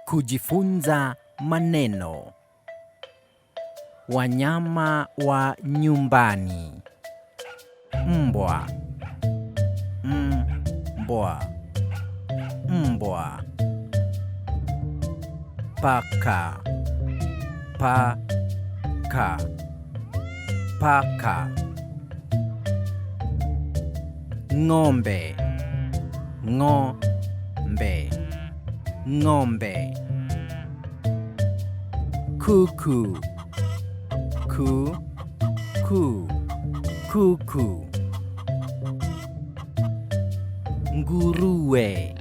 Kujifunza maneno. Wanyama wa nyumbani. Mbwa, mbwa, mbwa. Paka, paka, paka. Ng'ombe, ng'ombe, ng'ombe. Kuku, kuku. Nguruwe,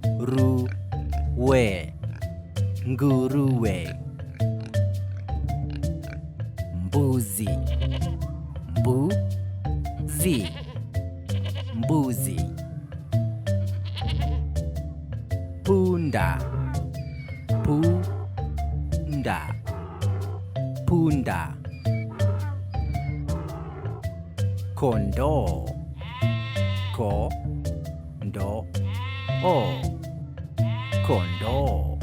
nguruwe, nguruwe. Mbuzi, mbuzi, mbuzi. Punda, punda, punda. Kondoo, kondoo, kondoo.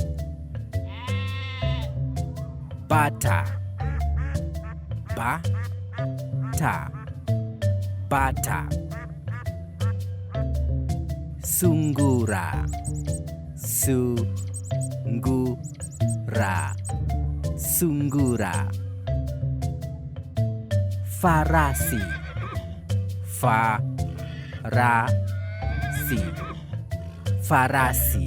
Bata, bata, bata. Sungura, sungura, sungura. Farasi, farasi, farasi.